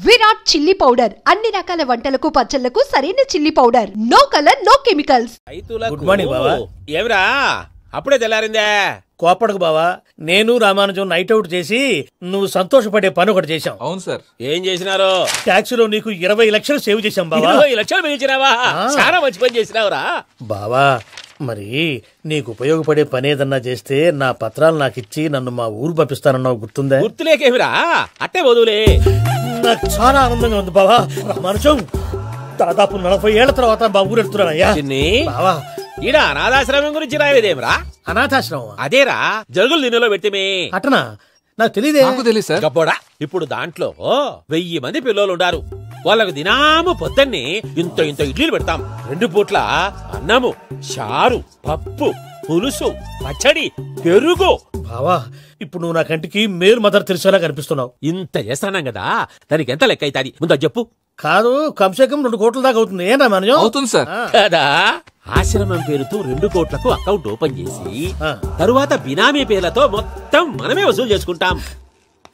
Virat chilli powder అన్ని రకాల వంటలకు పచ్చళ్లకు సరైన chilli powder. No colour no chemicals. Good morning బావా. ఏమిరా అప్పుడే తెల్లారిందే? కోపడకు బావా, నేను రామానుజం నైట్ అవుట్ చేసి నువ్వు సంతోషపడే పని ఒకటి చేశాం. అవును సార్. ఏం చేసినారు? ట్యాక్సీలో నీకు 20 లక్షలు సేవ్ చేశాం బావా. 20 లక్షలు మిగిల్చినావా? చాలా మంచి పని చేసినావురా బావా. మరి నీకు ఉపయోగపడే పని ఏదన్నా చేస్తే నా పత్రాలు నాకిచ్చి నన్ను మా ఊరు పంపిస్తానన్నావు, గుర్తుందా? గుర్తులేకేమిరా, అట్టే వదులే. నాకు చాలా ఆనందంగా ఉంది బావా. రామానుజం, దాదాపు 40 ఏళ్ల తర్వాత మా ఊరు వెళ్తున్నానయ్యా. బావా, ఈడ అనాథాశ్రమం గురించి రాయలేదేమిరా? అనాథాశ్రమం అదేరా, జరుగులు దీనిలో పెట్టిమే. అటనా? నాకు తెలియదే. నాకు తెలియదు సార్. గబ్బోడా, ఇప్పుడు దాంట్లో 1000 మంది పిల్లలు ఉండారు. వాళ్ళకు దినాము పొద్దున్నే ఇంత ఇంత ఇడ్లీలు పెడతాం. 2 పూట్ల అన్నము, చారు, పప్పు, పులుసు, పచ్చడి, పెరుగు. బావా, ఇప్పుడు నువ్వు నా కంటికి మేలు మదర్ తెరిసేలా కనిపిస్తున్నావు. ఇంత చేస్తానం కదా, దానికి ఎంత లెక్క అవుతుంది ముందు చెప్పు. కాదు, కమ్సేకం 2 కోట్ల దాకా అవుతుంది. ఏం రామానుజం? అవుతుంది సార్. కదా, ఆశ్రమం పేరుతో 2 కోట్లకు అకౌంట్ ఓపెన్ చేసి తరువాత బినామీ పేర్లతో మొత్తం మనమే వసూలు చేసుకుంటాం.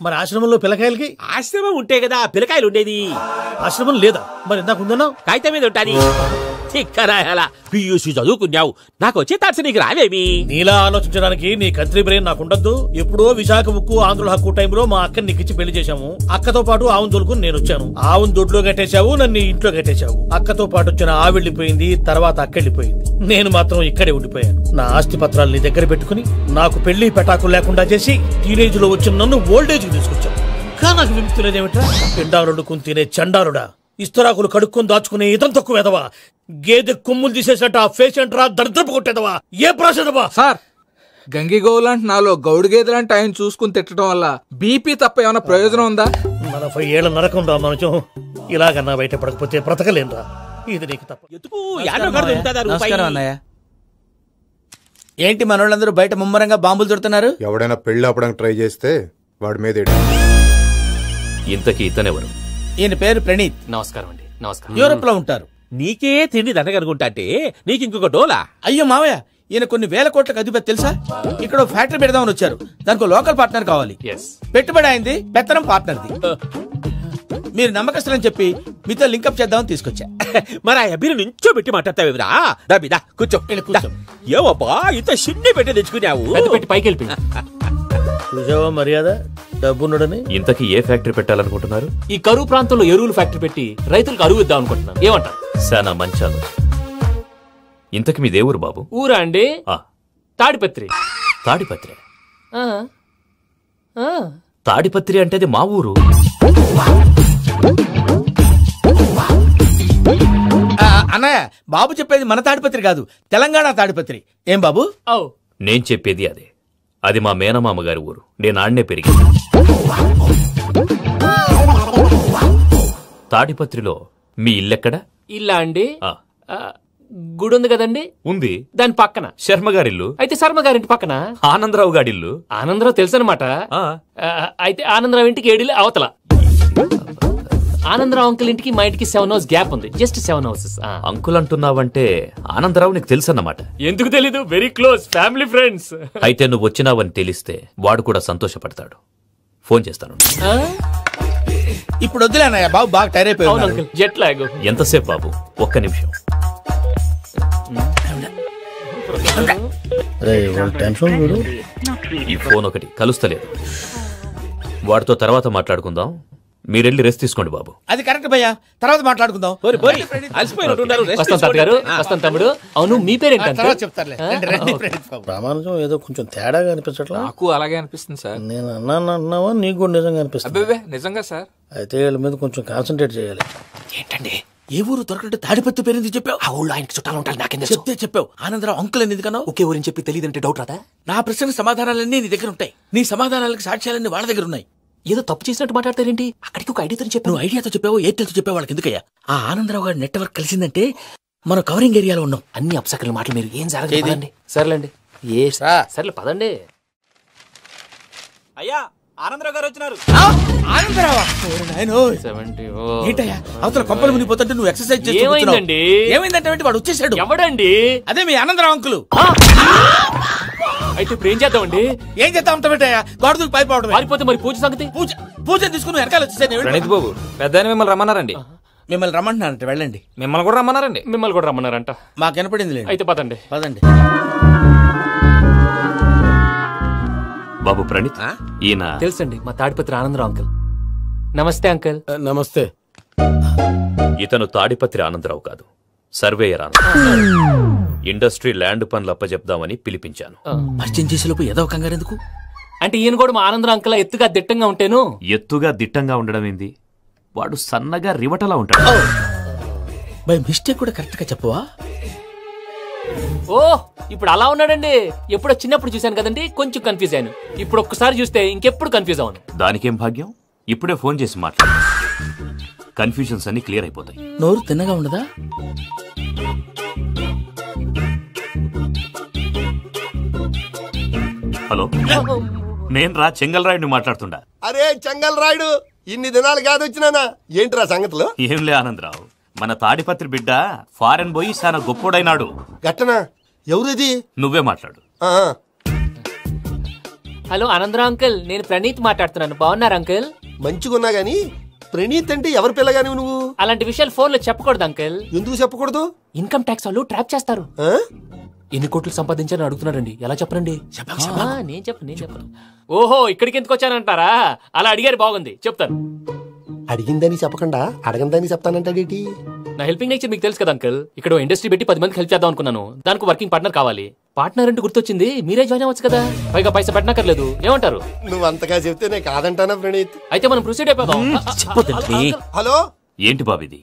మరి ఆశ్రమంలో పిల్లకాయలకి? ఆశ్రమం ఉంటే కదా పిల్లకాయలు ఉండేది. ఆశ్రమం లేదా? మరి ఇందాక ఉందన్నావు. కాగితం మీద ఉంటాది. చిక్కరాయాల పియూసీ చదువుకున్నావు, నాకు వచ్చే తాట్స్ నీకు రావేమి? నీలా ఆలోచించడానికి నీ కంత్రి బ్రెయిన్ నాకు ఉండద్దు. ఎప్పుడో విశాఖ ముక్కు ఆంధ్రుల హక్కు టైంలో మా అక్కని నీకిచ్చి పెళ్లి చేశాము. అక్కతో పాటు ఆవును దొడుకుని నేను వచ్చాను. ఆవును దొడ్లో కట్టేశావు, నన్ను ఇంట్లో కట్టేశావు. అక్కతో పాటు వచ్చిన ఆవిళ్ళిపోయింది, తర్వాత అక్కెళ్ళిపోయింది. నేను మాత్రం ఇక్కడే ఉండిపోయాను. నా ఆస్తి పత్రాలు నీ దగ్గర పెట్టుకుని నాకు పెళ్లి పెటాకులు లేకుండా చేసి టీనేజ్ లో వచ్చిన నన్ను ఓల్డేజ్ తీసుకొచ్చావు. ఇంకా నాకు విముక్తి లేదేమిట్రా? పిండారుడుకుని తినే చండారుడా, ఇస్తరాకులు కడుక్కొని దాచుకునే ఇతం తక్కువ ఎదవా, గేదె కొమ్ములు తీసేసట ఆ పేషెంట్ రా దరిద్రపు కొట్టేదవా, ఏ ప్రాసెదవా? సార్, గంగిగోవులాంటి నాలో గౌడు గేదెలాంటి ఆయన చూసుకుని తిట్టడం వల్ల బీపీ తప్ప ఏమైనా ప్రయోజనం ఉందా? 40 ఏళ్ల నరకం రా మనచం. ఇలాగన్నా బయట పడకపోతే బ్రతకలేనురా. ఇది నీకు తప్ప. నమస్కారం అన్నయ్య. ఏంటి మనోళ్ళందరూ బయట ముమ్మరంగా బాంబులు దొరుకుతున్నారు? ఎవడైనా పెళ్లి ఆపడానికి ట్రై చేస్తే వాడి మీద ఇంతకీ ఇతనెవరు? ఈయన పేరు ప్రణీత్. నమస్కారం అండి. నమస్కారం. యూరోప్ లో ఉంటారు. నీకే తిండి దండగనుకుంటా అంటే నీకు ఇంకొక డోలా? అయ్యో మావయ్య, ఈయన కొన్ని వేల కోట్లకు అధిపతి తెలుసా? ఇక్కడ ఫ్యాక్టరీ పెడదామని వచ్చారు. దానికి లోకల్ పార్ట్నర్ కావాలి. పెట్టుబడి అయింది, పెత్తనం పార్ట్నర్ది. మీరు నమ్మకస్తులని చెప్పి మీతో లింకప్ చేద్దామని తీసుకొచ్చా. మరి ఆ అబ్బిని నుంచో పెట్టి మాట్లాడతావేమిరా? దాబిదా కూర్చో. ఏవబ్బా ఇంత సిడ్డి పెట్టి తెచ్చుకున్నావు? పెట్టి పైకి వెళ్ళి చూసావా మర్యాద, డబ్బున్నడని. ఇంతకీ ఏ ఫ్యాక్టరీ పెట్టాలనుకుంటున్నారు? ఈ కరువు ప్రాంతంలో ఎరువులు ఫ్యాక్టరీ పెట్టి రైతులకు అరువు ఇద్దాం అనుకుంటున్నాను. ఏమంటారు? శానా మంచి ఆలోచన. ఇంతకి మీ దేవురు బాబు? ఊరా అండి, తాడిపత్రి. తాడిపత్రి? తాడిపత్రి అంటే అది మా ఊరు. అన్నయ్య, బాబు చెప్పేది మన తాడిపత్రి కాదు, తెలంగాణ తాడిపత్రి. ఏం బాబు? నేను చెప్పేది అదే. అది మా మేనమామ గారి ఊరు. నేను ఆడనే పెరిగింది. తాడిపత్రిలో మీ ఇల్లెక్కడ? ఇల్లా అండి, గుడి ఉంది కదండి. ఉంది, దాని పక్కన శర్మగారిల్లు. అయితే శర్మగారింటి పక్కన ఆనందరావు గారిల్లు. ఆనందరావు తెలుసు అనమాట. అయితే ఆనందరావు ఇంటికి 7 అవతల. ఆనందరావు అంకుల్ ఇంటికి మా ఇంటికి 7 houses గ్యాప్ ఉంది. Just 7 houses. అంకుల్ అంటున్నావంటే ఆనందరావు నీకు తెలుసు అన్నమాట. ఎందుకు తెలీదు, వెరీ క్లోజ్ ఫ్యామిలీ ఫ్రెండ్స్. అయితే నువ్వు వచ్చినావని తెలిస్తే వాడు కూడా సంతోషపడతాడు. ఫోన్ చేస్తాను. ఇప్పుడు వద్దులే అన్నయ్య, బాబు బాగా టైర్ అయిపోయాడు. Jet lag. ఎంతసేపు బాబు? ఒక్క నిమిషం. ఈ ఫోన్ ఒకటి కలుస్తలేదు. వాడితో తర్వాత మాట్లాడుకుందాం. మీరెళ్ళి రెస్ట్ తీసుకోండి బాబు. అది కరెక్ట్ భయ్యా, తర్వాత మాట్లాడుకుందాం. వస్తాను తమ్ముడు. అవును, మీ పేరేంటి? చెప్తారులే. రామానుజం ఏదో కొంచెం తేడాగా అనిపించట్లా? నాకు అలాగే అనిపిస్తుంది సార్. నేను అన్నావా నీకు కూడా నిజంగా అనిపిస్తుంది? నిజంగా సార్. అయితే వీళ్ళ మీద కొంచెం కాన్సన్ట్రేట్ చేయాలి. ఏంటండి, ఏ ఊరు దొరకట్టు తాడిపత్రి పేరు చెప్పావు? ఆ ఊళ్ళో ఆయనకి చుట్టాలు ఉంటారు. నాకేం చెప్తే చెప్పావు. ఆనందరావు అంకుల్ అనేది కన్నా ఒకే ఊరిని చెప్పి తెలియదంటే డౌట్ రాదా? నా ప్రశ్నకు సమాధానాలన్నీ నీ దగ్గర ఉంటాయి. నీ సమాధానాలకు సాక్ష్యాలన్నీ వాళ్ళ దగ్గర ఉన్నాయి. ఏదో తప్పు చేసినట్టు మాట్లాడతారేంటి? అక్కడికి ఒక ఐడియాతో చెప్పావు. నువ్వు ఐడియాతో చెప్పావు, ఎయిర్టెల్తో చెప్పావు, వాళ్ళకి ఎందుకయ్యా? ఆ ఆనందరావు గారి నెట్వర్క్ కలిసిందంటే మనం కవరింగ్ ఏరియాలో ఉన్నాం. అన్ని అప్సకల మాటలు మీరు ఏం జరగదండి. సర్లేండి, సర్లే పదండి. అయ్యా, ఆనందరావు గారు వచ్చినారు. ఏంటయ్యా, అవతల కొంపలు మునిగిపోతుంటే నువ్వు ఎక్సర్సైజ్ చేస్తున్నావు. ఏమైందంటే వాడు వచ్చేసాడు. ఎవడండి? అదే మీ ఆనందరావు అంకులు. అయితే ఇప్పుడు ఏం చేద్దామండి? ఏం చేస్తా ఉంటావేటయ్యా? గొడవకు పైపోవడం. పారిపోతే మరి పూజ సంగతి? పూజ తీసుకుని వెనకాల వచ్చేసాను. ప్రణీత్ బాబు పెద్ద మిమ్మల్ని రమ్మన్నారండి. మిమ్మల్ని రమ్మంటున్నారంట, వెళ్ళండి. మిమ్మల్ని కూడా రమ్మన్నారండి. మిమ్మల్ని కూడా రమ్మన్నారంట. మాకు వినపడింది. అయితే పదండి. పదండి. బాబు ప్రణీత్, ఈయన తెలుసండి, మా తాడిపత్రి ఆనందరావు అంకుల్. నమస్తే అంకుల్. నమస్తే. ఇతను తాడిపత్రి ఆనందరావు కాదు, సర్వేయర్ ఆనందరావు. ఇండస్ట్రీ ల్యాండ్ పనులు అప్పచెప్దామని పిలిపించాను. పరిచయం చేసేలోపు ఏదో కంగారు ఎందుకు? అంటే ఈయన కూడా మా ఆనందరావు అంకుల్ ఎత్తుగా దిట్టంగా ఉంటాను. ఎత్తుగా దిట్టంగా ఉండడం ఏంది, వాడు సన్నగా రివటలా ఉంటాడు. బై మిస్టేక్ కూడా కరెక్ట్ గా చెప్పవా? ఓ ఇప్పుడు అలా ఉన్నాడండి. ఎప్పుడో చిన్నప్పుడు చూశాను కదండి, కొంచెం కన్ఫ్యూజ్ అయ్యాను. ఇప్పుడు ఒక్కసారి చూస్తే ఇంకెప్పుడు కన్ఫ్యూజ్ అవ్వను. దానికేం భాగ్యం, ఇప్పుడే ఫోన్ చేసి మాట్లాడు. కన్ఫ్యూజన్స్ అన్ని క్లియర్ అయిపోతాయి. నోరు తిన్నగా ఉండదా? హలో, నేను రా చెంగల్ రాయుడిని మాట్లాడుతుండా. అరే చెంగల్ రాయుడు, ఇన్ని దినాలు కాదు వచ్చినానా? ఏంట్రా సంగతులు? ఏంలే ఆనందరావు, మన తాడిపత్రి బిడ్డ ఫారెన్ పోయి చాలా గొప్పోడైనాడు. గట్టనా? ఎవరిది? నువ్వే మాట్లాడు. హలో ఆనందరావు అంకుల్, నేను ప్రణీత్ మాట్లాడుతున్నాను. బాగున్నారు అంకుల్? మంచిగున్నా గాని ప్రణీత్ అంటే ఎవరి పిల్లగాని నువ్వు? అలాంటి విషయాలు ఫోన్ లో చెప్పకూడదు అంకుల్. ఎందుకు చెప్పకూడదు? ఇన్కమ్ ట్యాక్స్ వాళ్ళు ట్రాప్ చేస్తారు. ఎన్ని కోట్లు సంపాదించాలని అడుగుతున్నారండి. ఎలా చెప్పరండి? నేను చెప్పను. ఓహో, ఇక్కడికి ఎందుకు వచ్చానంటారా? అలా అడిగారు, బాగుంది, చెప్తాను. అడిగిందని చెప్పకుండా అడగందని చెప్తానంటాడేటి? నా హెల్పింగ్ నేచర్ మీకు తెలుసు కదా అంకుల్. ఇక్కడ ఇండస్ట్రీ పెట్టి 10 మందికి హెల్ప్ చేద్దాం అనుకున్నాను. దానికి వర్కింగ్ పార్ట్నర్ కావాలి. పార్ట్నర్ అంటే గుర్తొచ్చింది, మీరే జాయిన్ అవ్వచ్చు కదా. పైగా పైసా పెట్టనక్కర్లేదు. ఏమంటారు? నువ్వు అంతగా చెప్తేనే కాదంటానా ప్రణీత్? అయితే మనం ప్రొసీడ్ అయిపోదాం. హలో, ఏంటి బాబిది?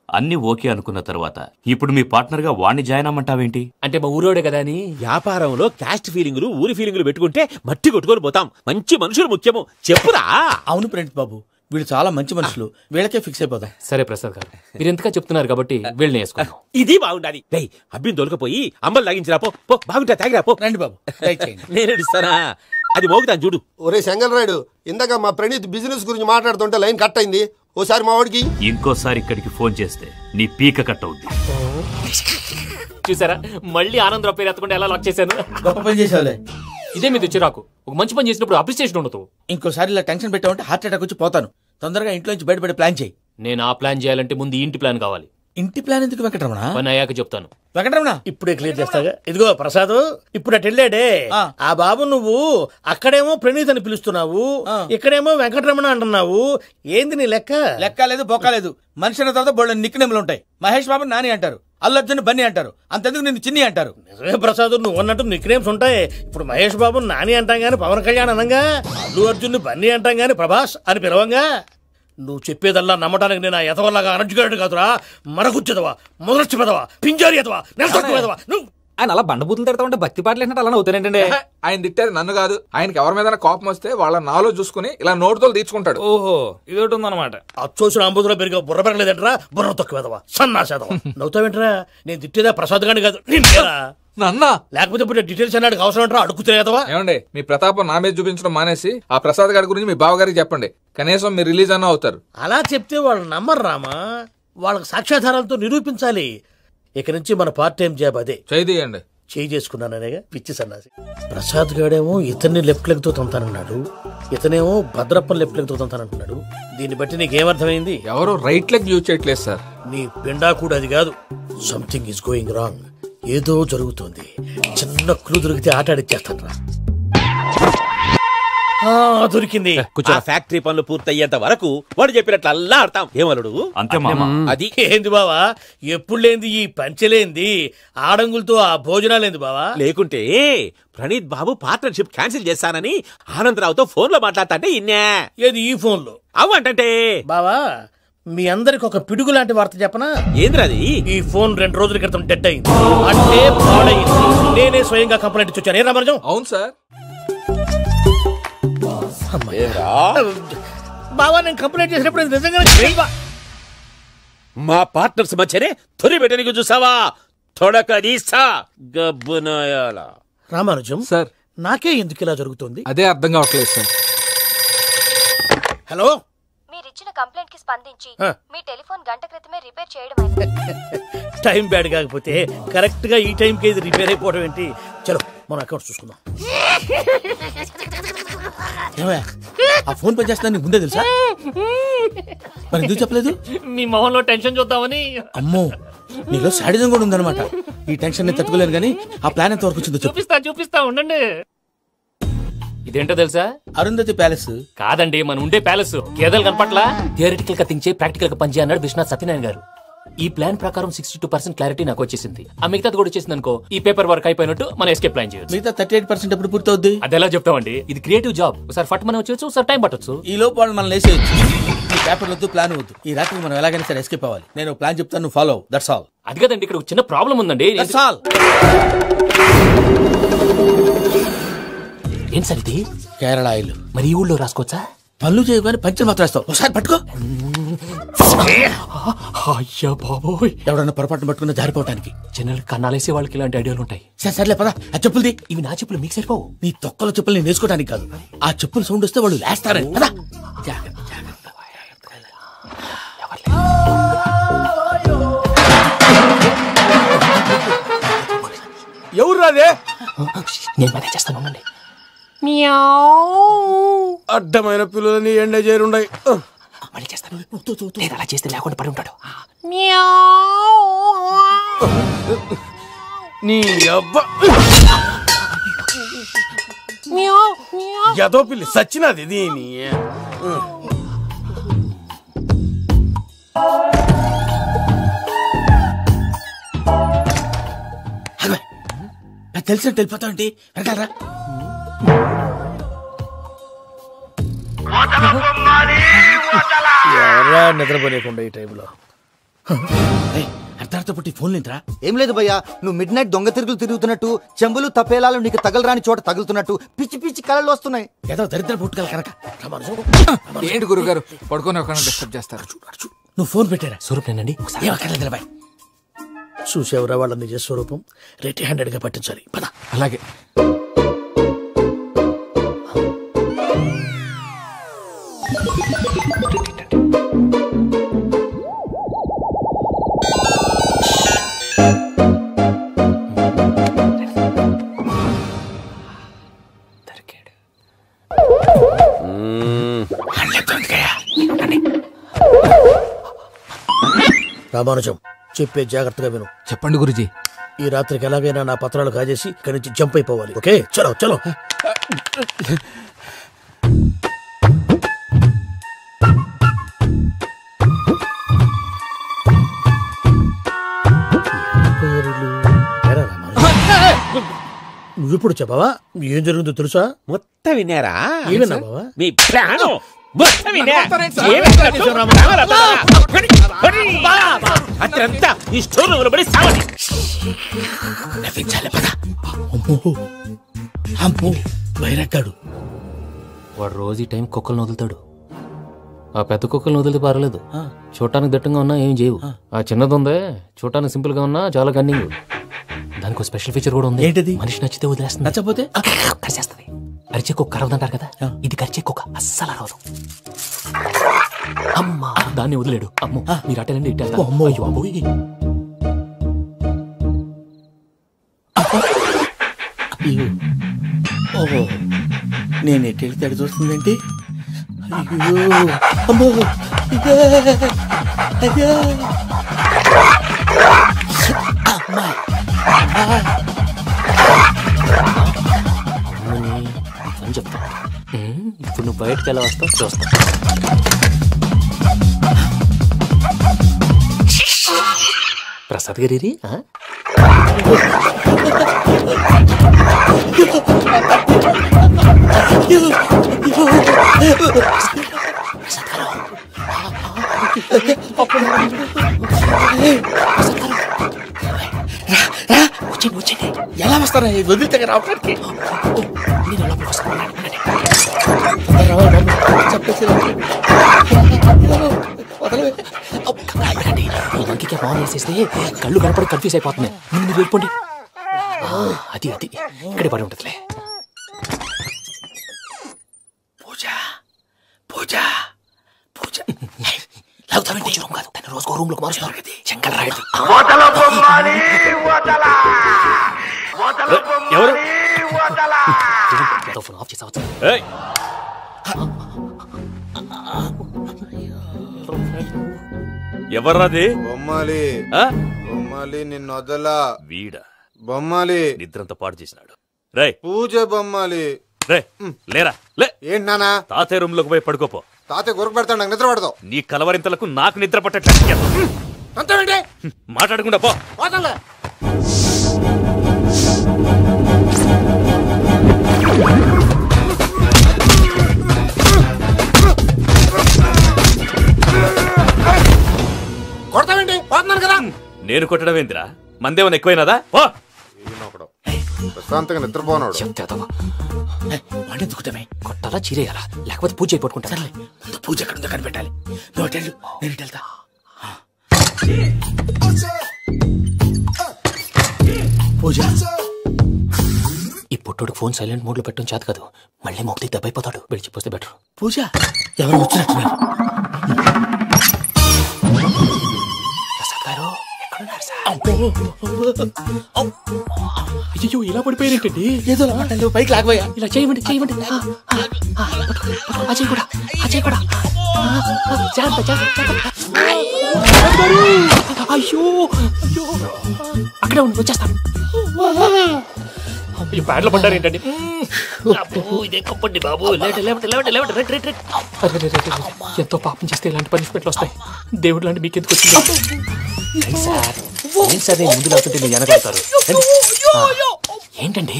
అన్ని ఓకే అనుకున్న తర్వాత ఇప్పుడు మీ పార్ట్నర్ గా వాణ్ణి జాయిన్ అమ్మంటావేంటి? అంటే మా ఊరోడే కదా అని. వ్యాపారంలో క్యాస్ట్ ఫీలింగులు, ఊరి ఫీలింగులు పెట్టుకుంటే మట్టి కొట్టుకొని పోతాం. మంచి మనుషులు ముఖ్యము, చెప్పురా. అవును ప్రణీత్ బాబు, వీళ్ళు చాలా మంచి మనుషులు. వీళ్ళకే ఫిక్స్ అయిపోదాం. సరే ప్రసాద్ గారు, మీరు ఎంతగా చెప్తున్నారు కాబట్టి వీళ్ళని వేసుకున్నాం. ఇది బాగుండాలి. అబ్బిని దొలకపోయి అమ్మలు లాగించిరా. పో బాగుంటా, తాగిరా పో. రండి బాబు, నేను ఇస్తానా? అది మోగుతాను చూడు. ఒరే చెంగల్ రాయుడు, ఇందాక మా ప్రణీత్ బిజినెస్ గురించి మాట్లాడుతుంటే లైన్ కట్ అయింది. ఓసారి మా వాడికి ఇంకోసారి ఇక్కడికి ఫోన్ చేస్తే నీ పీక కట్ అవుద్ది. చూసారా, మళ్ళీ ఆనందరావు పేరు ఎత్తకుండా ఎలా లాక్ చేశాను. గొప్ప పని చేసేవాళ్ళే. ఇదే మీద చిరాకు. ఒక మంచి పని చేసినప్పుడు అప్రిసియేషన్ ఉండదు. ఇంకోసారి ఇలా టెన్షన్ పెట్టామంటే హార్ట్ అటాక్ వచ్చి పోతాను. తొందరగా ఇంట్లో నుంచి బయటపడే ప్లాన్ చేయి. నేను ఆ ప్లాన్ చేయాలంటే ముందు ఇంటి ప్లాన్ కావాలి. ఇంటి ప్లాన్ ఎందుకు వెంకటరమణ? పని అయ్యాక చెప్తాను. వెంకటరమణ ఇప్పుడే క్లియర్ చేస్తాగా. ఇదిగో ప్రసాద్, ఇప్పుడు అటు వెళ్ళాడే ఆ బాబు, నువ్వు అక్కడేమో ప్రణీత్ అని పిలుస్తున్నావు, ఇక్కడేమో వెంకటరమణ అంటున్నావు. ఏంది నీ లెక్క? లెక్క లేదు, బొక్క లేదు. మనిషి అన్న తర్వాత బోళ్ళ నిక్నెములు ఉంటాయి. మహేష్ బాబు నాని అంటారు, అల్లు అర్జున్ బన్నీ అంటారు, అంతెందుకు నిన్ను చిన్ని అంటారు. నిజమే ప్రసాద్, నువ్వు అన్నట్టు నిక్నేమ్స్ ఉంటాయి. ఇప్పుడు మహేష్ బాబు నాని అంటాం గాని పవన్ కళ్యాణ్ అనంగా, అల్లు అర్జున్ బన్నీ అంటాం గాని ప్రభాస్ అని పిలవంగా. నువ్వు చెప్పేదల్లా నమ్మటానికి నేను ఎతవల్లాగా అనర్జుకేటెడ్ కాదురా. మరగుచ్చదవా, మొదలచ్చి పెదవా, పింజారి ఎదవా, నెలసొక్కుదవా. నువ్వు ఆయన అలా బండబూతులు తిడతా ఉంటే భక్తి పాటలు ఏంటంటే అలా అవుతానంటే. ఆయన తిట్టేది నన్ను కాదు, ఆయనకి ఎవరి మీద కోపం వస్తే వాళ్ళ నాలో చూసుకుని ఇలా నోటుతో తీర్చుకుంటాడు. ఓహో, ఇదొకటి ఉందన్నమాట. అచ్చోసిన అంబుదులో పెరిగా బుర్ర పెరగలేదంటరా, బుర్ర తొక్కువేదవా, సన్నాసేదవా. నవ్వుతావేంట్రా? నేను తిట్టేదా ప్రసాద్ గాని కాదు, నిన్నేరా. నన్న లేకపోతే ఇప్పుడు డీటెయిల్స్ అన్నాడు అవసరం అంటారా? అడుగుతాయేదవా. ఏమండి, మీ ప్రతాపం నా మీద చూపించడం మానేసి ఆ ప్రసాద్ గారి గురించి మీ బావగారికి చెప్పండి. కనీసం మీరు రిలీజ్ అన్న అవుతారు. అలా చెప్తే వాళ్ళు నమ్మరు రామా. వాళ్ళకి సాక్ష్యాధారాలతో నిరూపించాలి. ఇక నుంచి మన పార్ట్ టైం జాబ్ అదే. చేయండి. చేయి చేసుకున్నాననేగా పిచ్చి సన్నాసి. ప్రసాద్ గాడేమో ఇతన్ని లెఫ్ట్ లెగ్ తో తొంతానన్నాడు, ఇతనేమో భద్రప్పని లెఫ్ట్ లెగ్ తో తొంతానంటున్నాడు. దీన్ని బట్టి నీకేమర్థమైంది? ఎవరు రైట్ లెగ్ యూజ్ చేయట్లేదు సార్. నీ పిండా కూడా అది కాదు. Something is going wrong. ఏదో జరుగుతోంది. చిన్న క్లూ దొరికితే ఆట ఆడిచ్చేస్తాను రా. దొరికింది. ఫ్యాక్టరీ పనులు పూర్తయ్యేంత వరకు వాడు చెప్పినట్లు అల్లా ఆడతాం. ఏమలుడు? అంతే మామ. అది ఏంది బావా, ఎప్పుడు లేంది ఈ పంచలేంది, ఆడంగులతో ఆ భోజనాలేంది బావా? లేకుంటే ప్రణీత్ బాబు పార్ట్నర్షిప్ క్యాన్సిల్ చేస్తానని ఆనందరావుతో ఫోన్ లో మాట్లాడతాంటే ఇన్నే. ఏది ఈ ఫోన్ లో? అవ్వంటే బావా, మీ అందరికి ఒక పిడుగు లాంటి వార్త చెప్పనా? ఏంద్రది? ఈ ఫోన్ 2 రోజుల క్రితం డెడ్ అయింది, అంటే పాడైంది. నేనే స్వయంగా కంప్లైంట్ ఇచ్చాను. ఏ రామరాజం? అవును సార్. బావా, నేను కంప్లైంట్ చేసినప్పుడు ఇది నిజంగా మా పార్ట్నర్స్ మధ్యనే తొలి పెట్టడానికి చూసావా? తొడకదీసా గబ్బునాయాల. రామానుజం సార్, నాకే ఎందుకు ఇలా జరుగుతుంది? అదే అర్థం కావట్లేదు సార్. హలో, మీరిచ్చిన కంప్లైంట్ కి స్పందించి మీ టెలిఫోన్ గంట క్రితమే రిపేర్ చేయడం అయింది. టైం బ్యాడ్ కాకపోతే కరెక్ట్ గా ఈ టైంకి ఇది రిపేర్ అయిపోవడం ఏంటి? చలో మన అకౌంట్ చూసుకుందాం. ఆ ఫోన్ పని చేస్తున్నా నీకు ముందే తెలుసా? మరి ఎందుకు చెప్పలేదు? మీ మొహంలో టెన్షన్ చూద్దామని. అమ్మో, నీలో శాడిజం కూడా ఉందన్నమాట. ఈ టెన్షన్ నేను తట్టుకోలేను కానీ ఆ ప్లాన్ ఎంత వరకు వచ్చిందో చూపిస్తా ఉండండి. ఇదేంటో తెలుసా? అరుంధతి ప్యాలెస్ కాదండి, మన ఉండే ప్యాలెస్. గేదెలు కనపట్లా? థియరిటికల్ గా థింక్ చేయి, ప్రాక్టికల్ గా పనిచేయ అన్నాడు విశ్వనాథ్ సత్యనారాయణ గారు. ఈ ప్లాన్ ప్రకారం 62% క్లారిటీ నాకు వచ్చేసింది. ఆ మిగతాది కూడా వచ్చేసింది అనుకో, ఈ పేపర్ వర్క్ అయిపోయినట్టు మనం ఎస్కేప్ ప్లాన్ చేయొచ్చు. మిగతా 38% ఎప్పుడు పూర్తవుద్ది? అది ఎలా చెప్తామండి? ఇది క్రియేటివ్ జాబ్. ఒకసారి ఫట్ మనం వచ్చేయచ్చు, ఒకసారి టైం పట్టొచ్చు. ఈ లోపు వాళ్ళు మనం లేసేయచ్చు. ఈ పేపర్ వద్దు, ప్లాన్ వద్దు. ఈ రాత్రి మనం ఎలాగైనా సరే ఎస్కేప్ అవ్వాలి. నేను ప్లాన్ చెప్తాను, నువ్వు ఫాలో. That's all. అది కదండి, ఇక్కడ చిన్న ప్రాబ్లం ఉందండి. That's all. ఏం సార్ ఇది? కేరళ ఆయిల్. మరి ఈ ఊళ్ళో రాసుకోవచ్చా? పనులు చేయగానే పంచర్ మాత్రం వేస్తావు. ఒకసారి పట్టుకో. అయ్యా బాబోయ్, ఎవడన్నా పొరపాటున పట్టుకున్న జారిపోవటానికి. జనరల్ కన్నాలేసే వాళ్ళకి ఇలాంటి ఐడియాలు ఉంటాయి. సర్లే పదా, ఆ చెప్పులది. ఇవి నా చెప్పులు, మీకు సరిపోవు. నీ తొక్కల చెప్పులు నేను వేసుకోవడానికి కాదు, ఆ చెప్పులు సౌండ్ వస్తే వాళ్ళు లేస్తారని. పదా. ఎవరు రాదే? నేను మనే చేస్తాను. అడ్డమైన పిల్లలని ఎండ చేరుండయి. మళ్ళీ చేస్తాను. అలా చేస్తే లేకుండా పడి ఉంటాడు. నీ అబ్బా ఎదో పిల్లి సచ్చినది దీని. తెలిసినట్టు వెళ్ళిపోతా ఉంటే వెనకాలరా. ఎవరా నిద్రపోలేకుండా ఈ టైంలో? అర్ధార్థ పుట్టి ఫోన్ లేంట్రా? ఏం లేదు భయ్యా, నువ్వు మిడ్ నైట్ దొంగ తిరుగులు తిరుగుతున్నట్టు, చెంబులు తపేలాలు నీకు తగలరాని చోట తగులుతున్నట్టు పిచ్చి పిచ్చి కళలు వస్తున్నాయి. ఏదో దరిద్ర పుట్టుకల కనుక. ఏంటి గురుగారు పడుకొని ఒక డిస్టర్బ్ చేస్తారు? నువ్వు ఫోన్ పెట్టారా? స్వరూపేనండి. చూసేవరా వాళ్ళ నిజ స్వరూపం. రెడీ హ్యాండెడ్ గా పట్టించాలి. పద. అలాగే. రామానుజం, చెప్పే జాగ్రత్తగా విను. చెప్పండి గురుజీ. ఈ రాత్రికి ఎలాగైనా నా పత్రాలు కాజేసి ఇక్కడి నుంచి జంప్ అయిపోవాలి. ఓకే, చలో చలో. నువ్విప్పుడు చెప్పవా ఏం జరుగుతుందో తెలుసా? మొత్తం విన్నారా? ఏమన్నా బావా? మీ ప్రాణం అత్రంతా ఈ స్టోర్ రూమ్ లో పడి సావండి. నవ్వించాలి. పద. అమ్మో వైరక్కాడు. వాడు రోజు ఈ టైం కుక్కలను వదులుతాడు. ఆ పెద్ద కుక్కలను వదిలితే పర్లేదు, చూడటానికి దట్టంగా ఉన్నా ఏం చేయవు. ఆ చిన్నది ఉందే, చూడటానికి సింపుల్ గా ఉన్నా చాలా కన్నింగ్. దానికి స్పెషల్ ఫీచర్ కూడా ఉంది. ఏంటిది? మనిషి నచ్చితే వదిలేస్తుంది, నచ్చపోతే కరిచేస్తుంది. అరిచే కుక్క అరవదంటారు కదా, ఇది కరిచే కుక్క అస్సలు అరవదు. అమ్మా, దాన్ని వదిలేడు. అమ్మో, మీరు అటెండి ఇట్టే. అమ్మో అయ్యో. ఓహో, నేను ఎటు వెళ్తే అటు చూస్తుందేంటి? అయ్యో అమ్మో, అయ్యో అమ్మా. అని చెప్తా. ఇప్పుడు నువ్వు బయటకు ఎలా వస్తావు చూస్తా. ప్రసాద్ గారి వచ్చండి. ఎలా వస్తారా? వదిలితే రావడానికి చెప్పేసి ఇంకే ఫోన్ వేసేస్తే కళ్ళు కనపడి కన్ఫ్యూజ్ అయిపోతున్నాయి. మీరు వెళ్ళిపోండి. అది అది ఇక్కడే పడి ఉంటుందిలే. పూజ పూజ పూజ రూమ్ కాదు, తన రోజుకో రూమ్ లోకి మారుస్తున్నారు. శంకర్ రాయుడు. ఎవరు? ఆఫ్ చేసావచ్చు. ఎవర్రాది? బొమ్మాలి బొమ్మాలి నిన్ను వదలా. వీడా బొమ్మాలి నిద్రంతా పాడు చేసినాడు. రే పూజ బొమ్మాలి. రే లేరా లే. ఏంటి నానా? తాతయ్య రూమ్ లోకి పోయి పడుకోపో. తాతయ్య గురకు పెడతాడు, నాకు నిద్ర పడతావు. నీ కలవరింతలకు నాకు నిద్ర పట్టట్లేదు. మాట్లాడకుండా పో. కొడతావేంటి? పోతున్నాను కదా. నేను కొట్టడం ఏందిరా? మందేమన్నా ఎక్కువైనదా? పో. ప్రశాంతంగా నిద్రపోనాడు. కొట్టాలా చీరేయాలా లేకపోతే పూజ అయిపోట్టుకుంటా. పూజ ఎక్కడ కనిపెట్టాలి. నేను వెళ్తా. పూజ ఈ పుట్టోడు ఫోన్ సైలెంట్ మోడ్ లో పెట్టడం చేత కాదు. మళ్ళీ మొక్కటి దెబ్బైపోతాడు. వెళ్ళి చెప్పొస్తే బెటర్. పూజ ఎవరు వచ్చినట్టున్నారు? అయ్యో ఇలా పడిపోయారేంటండి? ఏదో పైకి లాగబోయా. ఇలా చేయమండి చేయమండి. అజయ్ కూడా అజయ్ కూడా. అయ్యో అయ్యో అక్కడే ఉండి వచ్చేస్తాను. ఈ బ్యాడ్లో పడ్డారు ఏంటండి? ఎంతో పాపం చేస్తే ఇలాంటి పనిష్మెంట్లు వస్తాయి. దేవుడు లాంటి మీకు ఎందుకు వచ్చింది? సార్ ముందు లేకుంటే మీరు వెనకాడతారు. ఏంటండి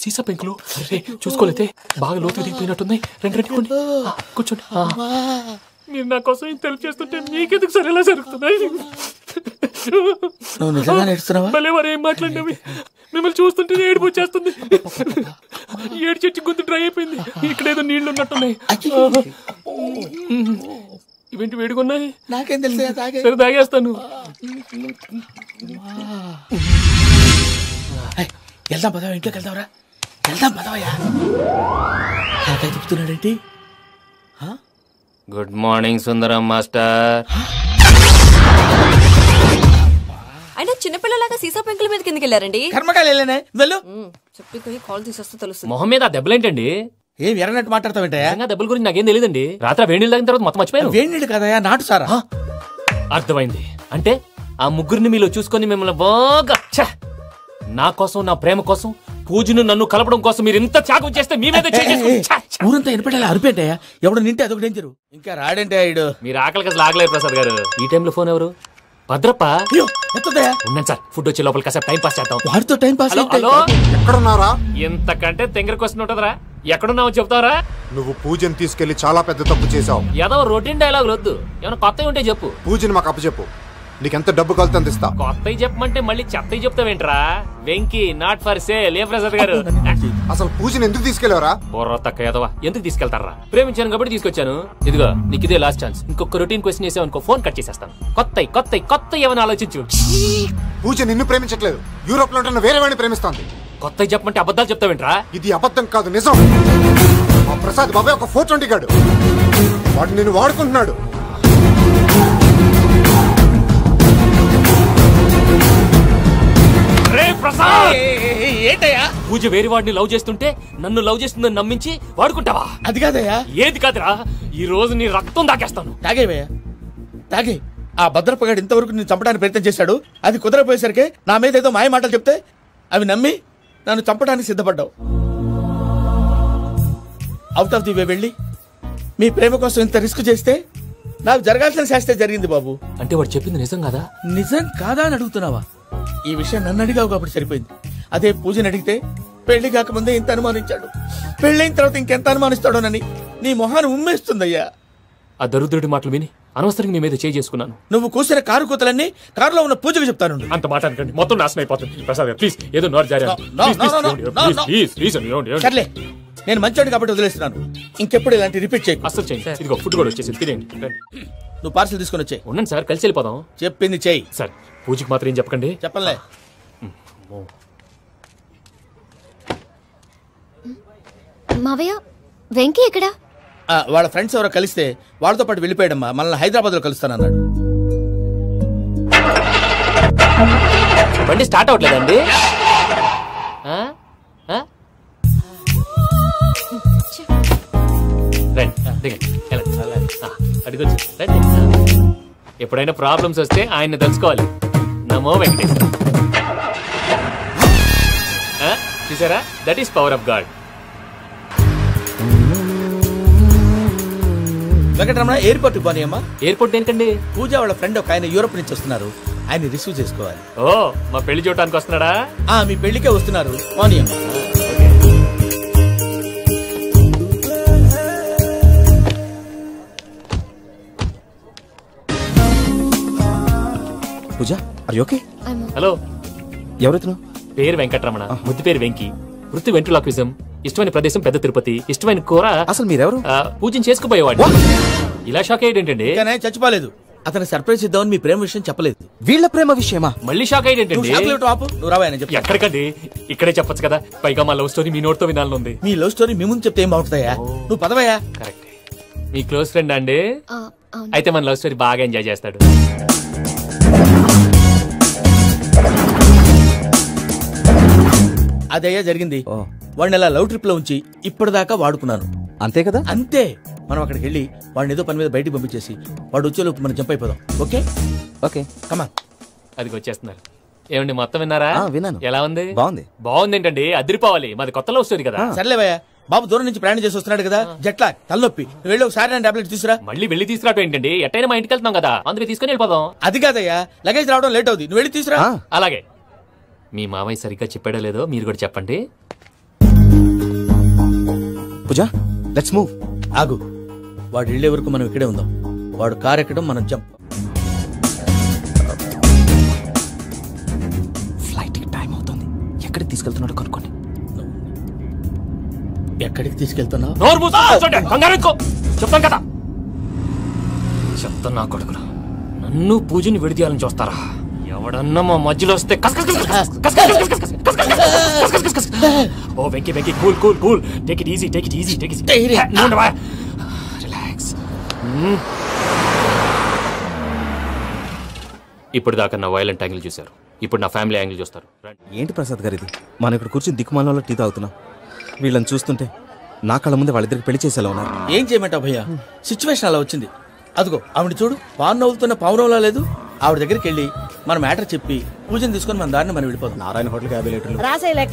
సీసా పెంకులు చూసుకోలేతే బాగా లోతు దిగిపోయినట్టున్నాయి. రెండు కూర్చోండి. మీరు నా కోసం ఇంత హెల్ప్ చేస్తుంటే మీకెందుకు సరే ఎలా జరుగుతున్నాయి? భలే మరి ఏం మాట్లాడినవి. మిమ్మల్ని చూస్తుంటే ఏడుపు వచ్చేస్తుంది. ఏడు చెట్టు గొంతు డ్రై అయిపోయింది. ఇక్కడ ఏదో నీళ్లు ఉన్నట్టున్నాయి. ఇవేంటి వేడుకున్నాయి? నాకేం తెలుసు. సరే తాగేస్తాను. వెళ్దాం పదవా. ఇంట్లోకి వెళ్దాంరా. వెళ్దాం పదవయ్యా. చెప్తున్నాడేంటి? గుడ్ మార్నింగ్ సుందరం మాస్టర్. అయినా చిన్నపిల్లలాగా సీసా పెంకుల మీద కిందకి వెళ్ళారండి. కర్మకాయలు వెళ్ళు. చెప్పి కాల్ తీసేస్తే తెలుస్తుంది. మొహం మీద ఆ దెబ్బలేంటండి? ఏం ఎర్రనట్టు మాట్లాడతావేంటయా? దెబ్బల గురించి నాకేం తెలియదండి. రాత్రి వేడి నీళ్ళు తాగిన తర్వాత మొత్తం మర్చిపోయాను. వేడి నీళ్ళు కదయా, నాటు సారా. అర్థమైంది. అంటే ఆ ముగ్గురిని మీలో చూసుకొని మిమ్మల్ని బాగా నా కోసం నా ప్రేమ కోసం పూజను నన్ను కలపడం కోసం మీరు ఇంత త్యాగం చేస్తే మీ మీద ఊరంతా ఎనపడేలా అరిపేంటయా? ఎవడు నింటే అదొక డేంజరు. ఇంకా రాడంటే ఇడు. మీరు ఆకలికి అసలు ఆగలేదు ప్రసాద్ గారు. ఈ టైంలో ఫోన్ ఎవరు? భద్రప్ప. ఉన్నాను సార్. ఫుడ్ వచ్చే లోపల కాసేపు టైం పాస్ చేద్దాం. వాడితో టైం పాస్. ఎక్కడున్నారా? ఇంతకంటే తెంగర క్వశ్చన్ ఉంటుందిరా. ఎక్కడున్నావు చెప్తావరా? నువ్వు పూజని తీసుకెళ్లి చాలా పెద్ద తప్పు చేసావు. ఏదో రొటీన్ డైలాగ్ వద్దు. ఏమైనా కొత్తవి ఉంటే చెప్పు. పూజని మాకు అప్పచెప్పు. నీకెంత డబ్బు కలితే అంత ఇస్తా. కొత్తవి చెప్పమంటే మళ్ళీ చెత్తవి చెప్తావేంట్రా? Venky not for sale. ఏ ప్రసాద్ గారు అసలు పూజని ఎందుకు తీసుకెళ్లేవరా? బొర్ర తక్క ఏదవా. ఎందుకు తీసుకెళ్తారా? ప్రేమించాను కాబట్టి తీసుకొచ్చాను. ఇదిగో నీకు ఇదే లాస్ట్ ఛాన్స్. ఇంకొక రొటీన్ క్వశ్చన్ చేసావు అనుకో ఫోన్ కట్ చేసేస్తాను. కొత్త ఏమైనా ఆలోచించు. పూజ నిన్ను ప్రేమించట్లేదు. యూరోప్ లో ఉంటున్న వేరే వాడిని ప్రేమిస్తాంది. కొత్తవి చెప్పమంటే అబద్ధాలు చెప్తావేంట్రా? ఇది అబద్ధం కాదు, నిజం. మా ప్రసాద్ బాబాయ్ ఒక 420 గాడు. వాడు నిన్ను వాడుకుంటున్నాడు. ఏంటయ్యా? పూజ వేరే వాడిని లవ్ చేస్తుంటే నన్ను లవ్ చేస్తుందని నమ్మించి వాడుకుంటావా? అది కాదయ్యా. ఏది కాదురా? ఈ రోజు నీ రక్తం దాకేస్తాను. తాగేవయ్యా తాగే. ఆ భద్రపగాడు ఇంతవరకు నేను చంపడానికి ప్రయత్నం చేశాడు. అది కుదరపోయేసరికి నా మీద ఏదో మాయ మాటలు చెప్తే అవి నమ్మి నన్ను చంపడానికి సిద్ధపడ్డావు. అవుట్ ఆఫ్ ది వే వెళ్ళి మీ ప్రేమ కోసం ఇంత రిస్క్ చేస్తే నాకు జరగాల్సిన శాస్త్రే జరిగింది బాబు. అంటే వాడు చెప్పింది నిజం కాదా? నిజం కాదా అని అడుగుతున్నావా? ఈ విషయం నన్ను అడిగావు కాబట్టి సరిపోయింది. అదే పూజని అడిగితే పెళ్లి కాకముందే ఇంత అనుమానించాడు, పెళ్ళైన తర్వాత ఇంకెంత అనుమానిస్తాడోనని నీ మొహాన్ని ఉమ్మేస్తుందయ్యా. ఆ దరిద్రుడి మాటలు విని అనవసరంగా మీ మీద చేయి చేసుకున్నాను. నువ్వు కూసిన కారు కూతలన్నీ కారులో ఉన్న పూజకు చెప్తాను. అంత మాట అనకండి, మొత్తం నాశనం అయిపోతుంది. ప్రసాద్ గారు ప్లీజ్ ఏదో నోరు జారీ. సర్లే, నేను మంచోడు కాబట్టి వదిలేస్తున్నాను. ఇంకెప్పుడు ఇలాంటి రిపీట్ చేయకు. అసలు చేయండి. ఇదిగో ఫుడ్ కూడా వచ్చేసి తినేయండి. నువ్వు పార్సల్ తీసుకొని వచ్చాయి. ఉండండి సార్, కలిసి వెళ్ళిపోదాం. చెప్పింది చెయ్యి సార్. పూజకి మాత్రం ఏం చెప్పకండి. చెప్పలే. మావయ్య, వెంకీ ఎక్కడా? వాళ్ళ ఫ్రెండ్స్ ఎవరో కలిస్తే వాళ్ళతో పాటు వెళ్ళిపోయాడమ్మా. మనల్ని హైదరాబాద్ లో కలుస్తానన్నాడు. బండి స్టార్ట్ అవ్వట్లేదండి. ఎప్పుడైనా ప్రాబ్లమ్స్ వస్తే ఆయన్ని తెలుసుకోవాలి. నమో వెంకటేశ్వర. చూసారా, that is power of God. Venkataramana airport పోనీ అమ్మా. ఎయిర్పోర్ట్ ఏంటండి? పూజ వాళ్ళ ఫ్రెండ్ ఒక ఆయన యూరోప్ నుంచి వస్తున్నారు, ఆయన రిసీవ్ చేసుకోవాలి. ఓ, మా పెళ్లి చూడటానికి వస్తున్నాడా? మీ పెళ్లికే వస్తున్నారు, పోనీ అమ్మా. పూజ, ఆర్ యు ఓకే? హలో, ఎవరైతును? పేరు వెంకటరమణ, ముద్దు పేరు వెంకి, వృత్తి వెంట్రులాక్విజం, ఇష్టమైన ప్రదేశం పెద్ద తిరుపతి, ఇష్టమైన కూర. అసలు మీరెవరు? పూజను చేసుకుపోయేవాడు. ఇలా షాక్ అయ్యేటండి? చచ్చిపోలేదు, అతను సర్ప్రైజ్ ఇద్దామని మీ ప్రేమ విషయం చెప్పలేదు. వీళ్ళ ప్రేమ విషయమా? మళ్ళీ షాక్ అయ్యేటండి? ఎక్కడికండి, ఇక్కడే చెప్పొచ్చు కదా. పైగా మా లవ్ స్టోరీ మీ నోటితో వినాలనుంది. మీ లవ్ స్టోరీ మీ ముందు చెప్తే ఏం బాగుంటుందయ్యా? నువ్వు పదవయ్యా. కరెక్ట్. మీ క్లోజ్ ఫ్రెండ్ అండి? అయితే మన లవ్ స్టోరీ బాగా ఎంజాయ్ చేస్తాడు. అదయ్యా జరిగింది. వాడిని అలా లవ్ ట్రిప్ లో ఉంచి ఇప్పటిదాకా వాడుకున్నాను. అంతే కదా? అంతే. మనం అక్కడికి వెళ్ళి వాడిని ఏదో పని మీద బయటికి పంపించేసి వాడు వచ్చేలోపు మనం జంప్ అయిపోదాం. ఓకే ఓకే, కమాన్. అది వచ్చేస్తున్నారు. ఏమండి, మొత్తం విన్నారా? విన్నాను. ఎలా ఉంది? బాగుంది. బాగుంది ఏంటండి, అదిరిపోవాలి. మాది కొత్త లవ్ స్టోరీ కదా. సర్లేవయ్యా, బాబు దూరం నుంచి ప్రయాణం చేసి వస్తున్నాడు కదా, జట్లా తలనొప్పి. నువ్వు వెళ్ళి ఒకసారి టాబ్లెట్ తీసుకురా. మళ్ళీ వెళ్ళి తీసుకురావటం ఏంటండి? ఎట్టైనా మా ఇంటికి వెళ్తున్నాం కదా, అందుకే తీసుకుని వెళ్ళిపోదాం. అది కాదయ్యా, లగేజ్ రావడం లేట్ అవుతుంది, నువ్వు వెళ్ళి తీసుకురా. అలాగే. మీ మావయ్య సరిగ్గా చెప్పాడో లేదో మీరు కూడా చెప్పండి. పూజ, లెట్స్ మూవ్. ఆగు, వాడు వెళ్ళే వరకు మనం ఇక్కడే ఉందాం. వాడు కారు ఎక్కడం, మనం జంప్. ఫ్లైట్ కి టైం అవుతుంది. ఎక్కడికి తీసుకెళ్తున్నాడు కనుక్కోండి. ఎక్కడికి తీసుకెళ్తున్నావు? చెప్తాను కదా. చెప్తాను నా కొడుకులు, నన్ను పూజని విడిదీయాలని చూస్తారా? ఎవడన్నా మా మధ్యలో వస్తే ఓ Venky Venky, cool cool cool, take it easy, take it easy, take it easy, relax. ఇప్పుడు దాకా నా వైలెంట్ యాంగిల్ చూశారు, ఇప్పుడు నా ఫ్యామిలీ యాంగిల్ చూస్తారు. ఏంటి ప్రసాద్ గారు ఇది? మనం ఇక్కడ కూర్చొని దిక్కుమాలలో టీ తాగుతున్నాం. వీళ్ళని చూస్తుంటే నా కళ్ళ ముందే వాళ్ళిద్దరికి పెళ్లి చేసేలా ఉన్నారు. ఏం చేయమంటావు భయ్యా, సిచ్యువేషన్ అలా వచ్చింది. అదిగో ఆవిడ చూడు, పావు నవ్వుతున్న పావునవ్వులా లేదు. ఆవిడ దగ్గరికి వెళ్ళి మన మ్యాటర్ చెప్పి పూజను తీసుకొని మన దారిని మనం వెళ్ళిపోతాం. నారాయణ హోటల్ 50 లీటర్లు.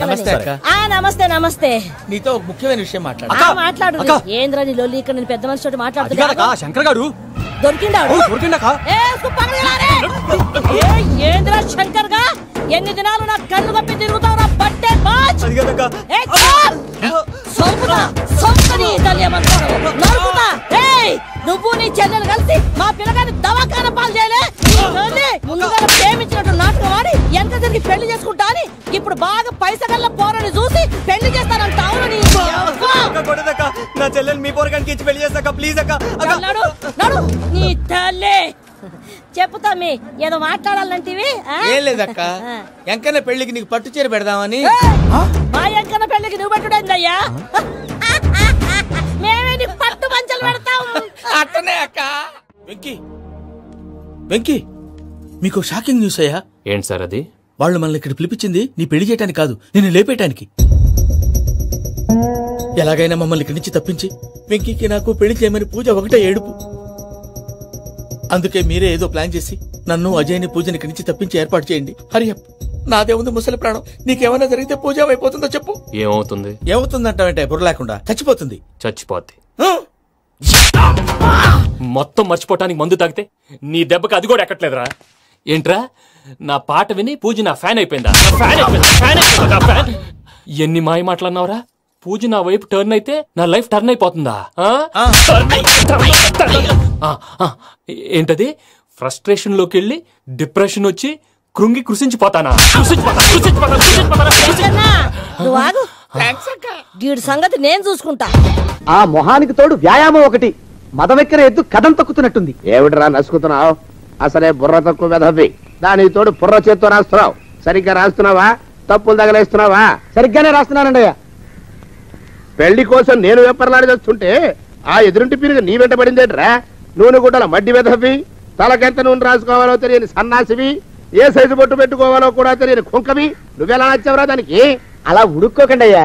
నమస్తే అక్క. నమస్తే నమస్తే. నీతో ఒక ముఖ్యమైన విషయం మాట్లాడు. ఏంద్రా నీ లొల్లి? ఇక్కడ నేను పెద్ద మనిషితో మాట్లాడుతున్నా. శంకర్ గారు దొరికిందా? ఏంద్రా శంకర్ గా? ఎన్ని దినాలు నా కళ్ళు కప్పి తిరుగుతావు నా బట్టే బాచ్. నువ్వు నీ చెల్లెలు కలిసి మా పిల్లగాని దవాఖాన పాలు చేయలే. ముందుగా ప్రేమించినట్టు నాటకం ఆడి ఎంత తిరిగి పెళ్లి చేసుకుంటా అని ఇప్పుడు బాగా పైసగల్ల పోరని చూసి పెళ్లి చేస్తానంట. నా చెల్లెలు మీ పోరగానికి ఇచ్చి పెళ్లి చేస్తాక ప్లీజ్ అక్క. నడు నీ తల్లి. చెప్పుతా మీ ఏదో మాట్లాడాలంటివి. ఏం లేదక్క, ఎంకన్న పెళ్లికి నీకు పట్టు చీర పెడదామని. మా ఎంకన్న పెళ్లికి నువ్వు పెట్టుడైందయ్యా? మేమే నీకు పట్టు పంచలు పెడతాం. అట్టనే అక్క. వెంకీ వెంకీ, మీకు షాకింగ్ న్యూస్ అయ్యా. ఏంటి సార్ అది? వాళ్ళు మనల్ని ఇక్కడ పిలిపించింది నీ పెళ్లి చేయడానికి కాదు, నిన్ను లేపేయటానికి. ఎలాగైనా మమ్మల్ని ఇక్కడి నుంచి తప్పించి వెంకీకి నాకు పెళ్లి చేయమని పూజ ఒకటే ఏడుపు. అందుకే మీరే ఏదో ప్లాన్ చేసి నన్ను అజయ్ని పూజని ఇక్కడి నుంచి తప్పించి ఏర్పాటు చేయండి. హరియప్, నాదే ఉంది ముసలి ప్రాణం. నీకేమైనా జరిగితే పూజ అయిపోతుందో చెప్పు. ఏమవుతుంది? ఏమవుతుందంటావంటే బుర్ర లేకుండా చచ్చిపోతుంది. చచ్చిపోద్ది. మొత్తం మర్చిపోవటానికి మందు తాగితే నీ దెబ్బకి అది కూడా ఎక్కట్లేదురా. ఏంట్రా, నా పాట విని పూజ నా ఫ్యాన్ అయిపోయిందా? ఎన్ని మాయ మాటలన్నావురా? పూజ నా వైపు టర్న్ అయితే నా లైఫ్ టర్న్ అయిపోతుందా? ఏంటది? ఫ్రస్ట్రేషన్ లోకి వెళ్ళి డిప్రెషన్ వచ్చి కృంగి కృషించిపోతానా? వీడి సంగతి నేను చూసుకుంటా. ఆ మొహానికి తోడు వ్యాయామం ఒకటి, మదవెక్కిన ఎద్దు కథం తొక్కుతున్నట్టుంది. ఏమిటిరా నసుకుతున్నావు? అసలే బుర్ర తక్కువ వెధవి, దానికి తోడు బుర్ర చేత్తో రాస్తున్నావు. సరిగ్గా రాస్తున్నావా? తప్పులు తగలేస్తున్నావా? సరిగ్గానే రాస్తున్నానండి. పెళ్లి కోసం నేను వెప్పర్లాడి వస్తుంటే ఆ ఎదురింటి పీరుగా నీ వెంట పడిందేట్రా? నూనె గుడ్డల మడ్డి వెధవి, తలకెంత నూనె రాసుకోవాలో తెలియని సన్నాసివి, ఏ సైజు బొట్టు పెట్టుకోవాలో కూడా తెలియని కుంకవి. నువ్వెలా నచ్చావురా దానికి? అలా ఉడుక్కోకండి అయ్యా